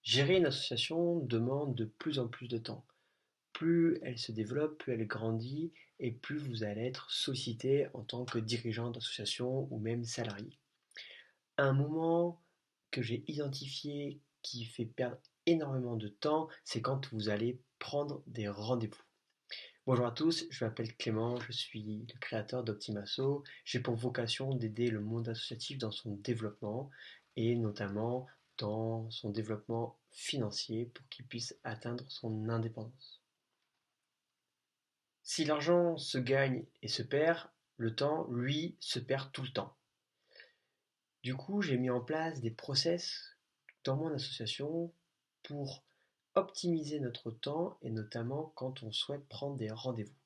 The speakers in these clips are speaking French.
Gérer une association demande de plus en plus de temps. Plus elle se développe, plus elle grandit et plus vous allez être sollicité en tant que dirigeant d'association ou même salarié. Un moment que j'ai identifié qui fait perdre énormément de temps, c'est quand vous allez prendre des rendez-vous. Bonjour à tous, je m'appelle Clément, je suis le créateur d'Optimasso. J'ai pour vocation d'aider le monde associatif dans son développement et notamment dans son développement financier pour qu'il puisse atteindre son indépendance. Si l'argent se gagne et se perd, le temps, lui, se perd tout le temps. Du coup, j'ai mis en place des process dans mon association pour optimiser notre temps et notamment quand on souhaite prendre des rendez-vous.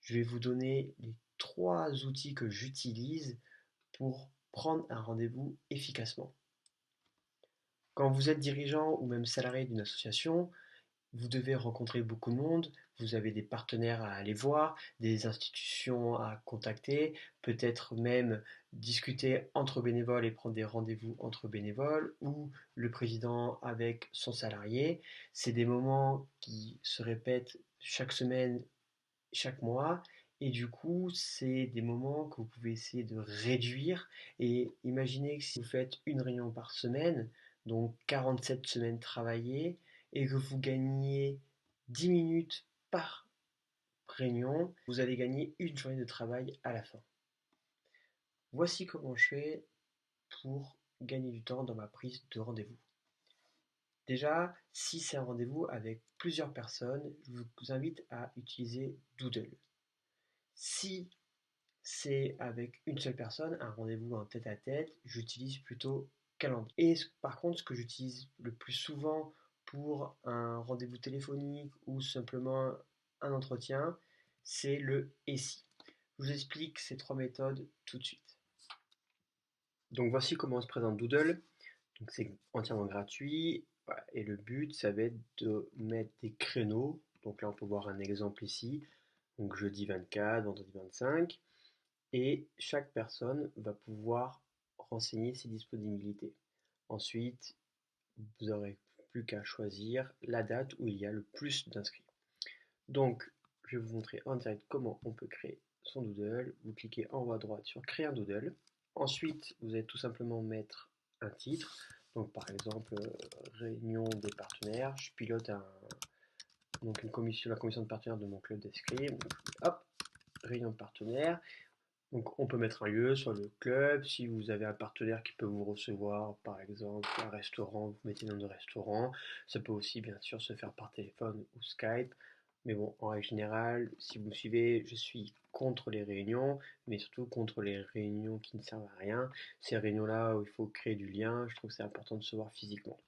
Je vais vous donner les 3 outils que j'utilise pour prendre un rendez-vous efficacement. Quand vous êtes dirigeant ou même salarié d'une association, vous devez rencontrer beaucoup de monde, vous avez des partenaires à aller voir, des institutions à contacter, peut-être même discuter entre bénévoles et prendre des rendez-vous entre bénévoles ou le président avec son salarié. C'est des moments qui se répètent chaque semaine, chaque mois. Et du coup, c'est des moments que vous pouvez essayer de réduire. Et imaginez que si vous faites une réunion par semaine, donc 47 semaines travaillées, et que vous gagnez 10 minutes par réunion, vous allez gagner une journée de travail à la fin. Voici comment je fais pour gagner du temps dans ma prise de rendez-vous. Déjà, si c'est un rendez-vous avec plusieurs personnes, je vous invite à utiliser Doodle. Si c'est avec une seule personne, un rendez-vous en tête-à-tête, j'utilise plutôt Calendly. Et par contre, ce que j'utilise le plus souvent pour un rendez-vous téléphonique ou simplement un entretien, c'est le ESI. Je vous explique ces 3 méthodes tout de suite. Donc voici comment se présente Doodle. Donc c'est entièrement gratuit. Voilà. Et le but, ça va être de mettre des créneaux. Donc là, on peut voir un exemple ici. Donc jeudi 24, vendredi 25. Et chaque personne va pouvoir renseigner ses disponibilités. Ensuite, vous n'aurez plus qu'à choisir la date où il y a le plus d'inscrits. Donc, je vais vous montrer en direct comment on peut créer son doodle. Vous cliquez en haut à droite sur créer un doodle. Ensuite, vous allez tout simplement mettre un titre. Donc, par exemple, réunion des partenaires. Je pilote donc la commission de partenaires de mon club d'escrime. Hop, réunion de partenaires. Donc on peut mettre un lieu sur le club. Si vous avez un partenaire qui peut vous recevoir, par exemple un restaurant, vous mettez le nom de restaurant. Ça peut aussi bien sûr se faire par téléphone ou Skype. Mais bon, en règle générale, si vous me suivez, je suis contre les réunions, mais surtout contre les réunions qui ne servent à rien. Ces réunions-là où il faut créer du lien, je trouve que c'est important de se voir physiquement.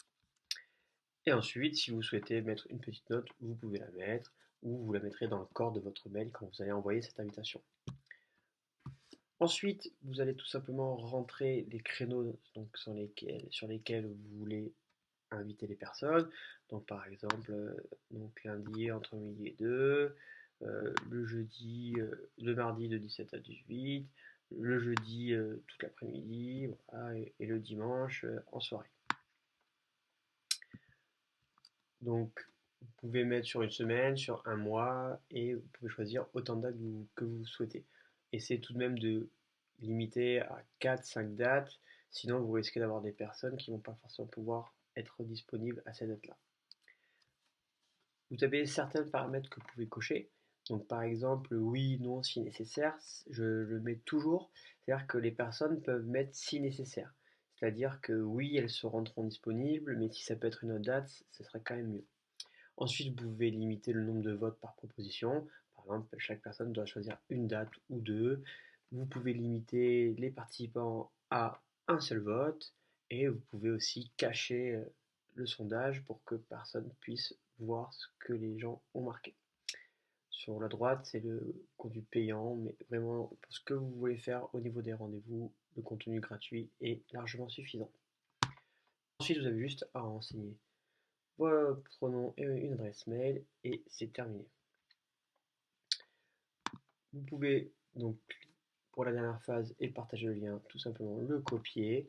Et ensuite, si vous souhaitez mettre une petite note, vous pouvez la mettre, ou vous la mettrez dans le corps de votre mail quand vous allez envoyer cette invitation. Ensuite, vous allez tout simplement rentrer les créneaux donc, sur lesquels vous voulez inviter les personnes. Donc par exemple, donc lundi entre midi et 2, le jeudi, le mardi de 17 à 18, le jeudi toute l'après-midi, voilà, et le dimanche en soirée. Donc vous pouvez mettre sur une semaine, sur un mois, et vous pouvez choisir autant de dates que vous souhaitez. Essayez tout de même de limiter à 4-5 dates, sinon vous risquez d'avoir des personnes qui ne vont pas forcément pouvoir être disponibles à ces dates-là. Vous avez certains paramètres que vous pouvez cocher. Donc par exemple, oui, non, si nécessaire, je le mets toujours. C'est-à-dire que les personnes peuvent mettre si nécessaire. C'est-à-dire que oui, elles se rendront disponibles, mais si ça peut être une autre date, ce serait quand même mieux. Ensuite, vous pouvez limiter le nombre de votes par proposition. Par exemple, chaque personne doit choisir une date ou deux. Vous pouvez limiter les participants à un seul vote. Et vous pouvez aussi cacher le sondage pour que personne puisse voir ce que les gens ont marqué. Sur la droite, c'est le contenu payant, mais vraiment, pour ce que vous voulez faire au niveau des rendez-vous, le contenu gratuit est largement suffisant. Ensuite, vous avez juste à renseigner votre nom et une adresse mail et c'est terminé. Vous pouvez donc, pour la dernière phase et partager le lien, tout simplement le copier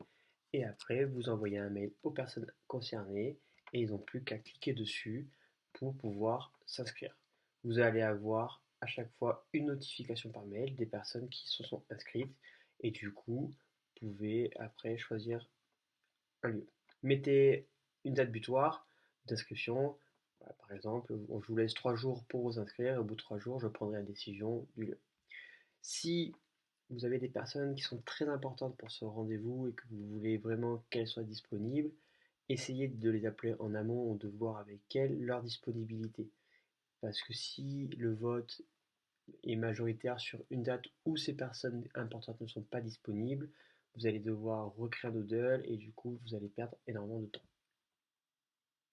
et après vous envoyez un mail aux personnes concernées et ils n'ont plus qu'à cliquer dessus pour pouvoir s'inscrire. Vous allez avoir à chaque fois une notification par mail des personnes qui se sont inscrites et du coup, vous pouvez après choisir un lieu. Mettez une date butoir d'inscription. Voilà, par exemple, je vous laisse 3 jours pour vous inscrire et au bout de 3 jours, je prendrai la décision du lieu. Si vous avez des personnes qui sont très importantes pour ce rendez-vous et que vous voulez vraiment qu'elles soient disponibles, essayez de les appeler en amont ou de voir avec elles leur disponibilité. Parce que si le vote est majoritaire sur une date où ces personnes importantes ne sont pas disponibles, vous allez devoir recréer un doodle et du coup vous allez perdre énormément de temps.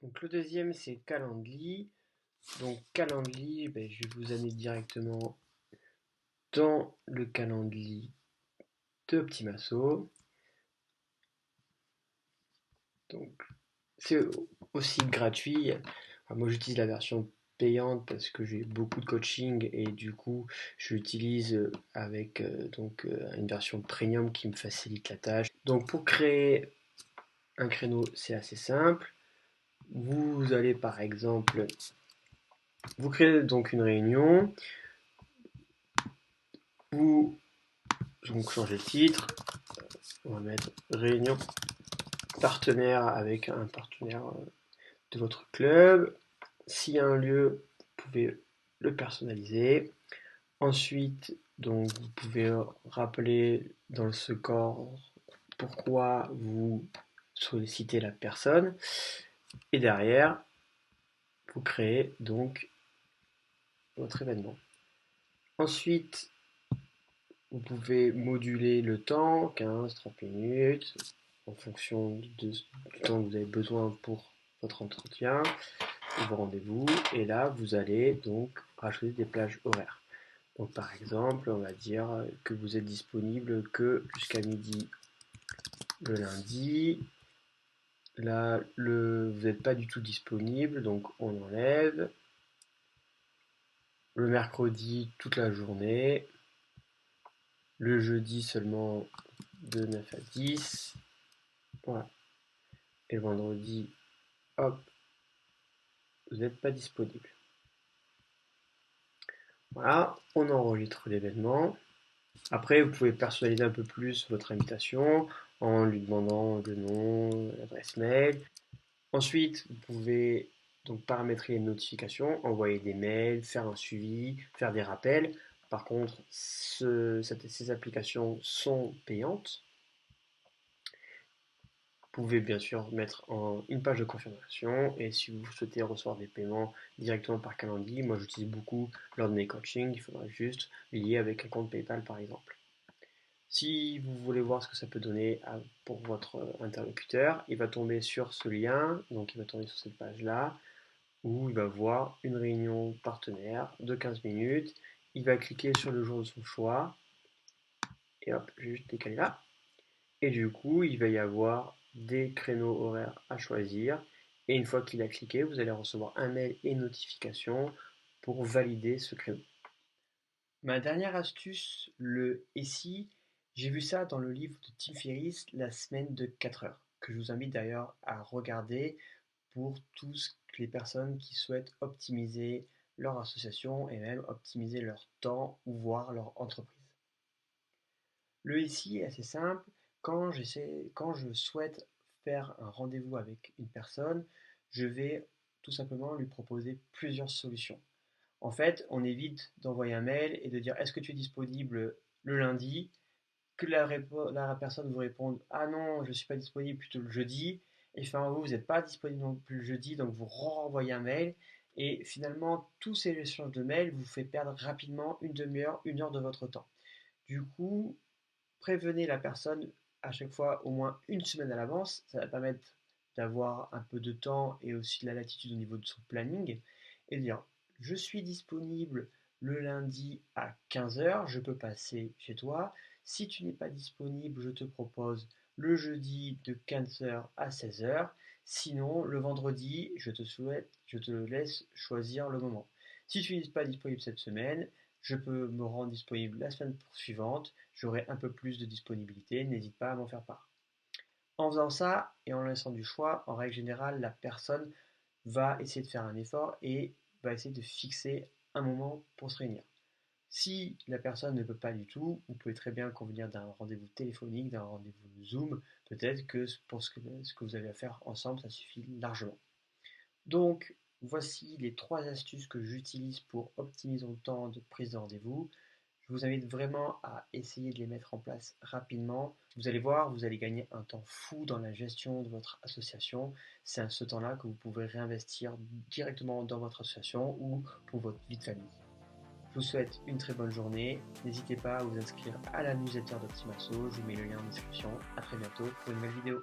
Donc le deuxième c'est Calendly. Donc Calendly, je vais vous amener directement dans le Calendly de Optimasso. Donc c'est aussi gratuit. Enfin, moi j'utilise la version payante parce que j'ai beaucoup de coaching et du coup je l'utilise avec une version premium qui me facilite la tâche. Donc pour créer un créneau c'est assez simple. Vous allez par exemple, vous créez donc une réunion, vous donc changez le titre, on va mettre réunion partenaire avec un partenaire de votre club. S'il y a un lieu, vous pouvez le personnaliser. Ensuite, donc, vous pouvez rappeler dans le score pourquoi vous sollicitez la personne. Et derrière, vous créez donc votre événement. Ensuite, vous pouvez moduler le temps, 15-30 minutes, en fonction du temps que vous avez besoin pour votre entretien, vos rendez-vous. Et là, vous allez donc rajouter des plages horaires. Donc par exemple, on va dire que vous êtes disponible que jusqu'à midi le lundi. Là, vous n'êtes pas du tout disponible, donc on enlève. Le mercredi, toute la journée. Le jeudi seulement de 9 à 10. Voilà. Et le vendredi, hop, vous n'êtes pas disponible. Voilà, on enregistre l'événement. Après, vous pouvez personnaliser un peu plus votre invitation en lui demandant le nom, l'adresse mail. Ensuite, vous pouvez donc paramétrer les notifications, envoyer des mails, faire un suivi, faire des rappels. Par contre, ces applications sont payantes. Vous pouvez bien sûr mettre une page de confirmation et si vous souhaitez recevoir des paiements directement par Calendly, moi j'utilise beaucoup lors de mes coachings, il faudra juste lier avec un compte PayPal par exemple. Si vous voulez voir ce que ça peut donner pour votre interlocuteur, il va tomber sur ce lien, donc il va tomber sur cette page-là, où il va voir une réunion partenaire de 15 minutes. Il va cliquer sur le jour de son choix, et hop, je vais juste décaler là. Et du coup, il va y avoir des créneaux horaires à choisir. Et une fois qu'il a cliqué, vous allez recevoir un mail et une notification pour valider ce créneau. Ma dernière astuce, le et si, j'ai vu ça dans le livre de Tim Ferriss, La semaine de 4 heures, que je vous invite d'ailleurs à regarder pour toutes les personnes qui souhaitent optimiser leur association et même optimiser leur temps ou voir leur entreprise. Le ici est assez simple. Quand je souhaite faire un rendez-vous avec une personne, je vais tout simplement lui proposer plusieurs solutions. En fait, on évite d'envoyer un mail et de dire est-ce que tu es disponible le lundi, que la personne vous réponde ah non, je ne suis pas disponible plutôt le jeudi, et finalement vous n'êtes pas disponible non plus le jeudi, donc vous renvoyez un mail, et finalement tous ces échanges de mails vous fait perdre rapidement une demi-heure, une heure de votre temps. Du coup, prévenez la personne à chaque fois au moins une semaine à l'avance. Ça va permettre d'avoir un peu de temps et aussi de la latitude au niveau de son planning et dire je suis disponible le lundi à 15 heures, je peux passer chez toi. Si tu n'es pas disponible, je te propose le jeudi de 15 heures à 16 heures. Sinon, le vendredi, je te laisse choisir le moment. Si tu n'es pas disponible cette semaine, je peux me rendre disponible la semaine suivante, j'aurai un peu plus de disponibilité, n'hésite pas à m'en faire part. En faisant ça et en laissant du choix, en règle générale, la personne va essayer de faire un effort et va essayer de fixer un moment pour se réunir. Si la personne ne peut pas du tout, vous pouvez très bien convenir d'un rendez-vous téléphonique, d'un rendez-vous Zoom. Peut-être que pour ce que vous avez à faire ensemble, ça suffit largement. Donc, voici les 3 astuces que j'utilise pour optimiser mon temps de prise de rendez-vous. Je vous invite vraiment à essayer de les mettre en place rapidement. Vous allez voir, vous allez gagner un temps fou dans la gestion de votre association. C'est à ce temps-là que vous pouvez réinvestir directement dans votre association ou pour votre vie de famille. Je vous souhaite une très bonne journée. N'hésitez pas à vous inscrire à la newsletter d'Optimasso. Je vous mets le lien en description. A très bientôt pour une nouvelle vidéo.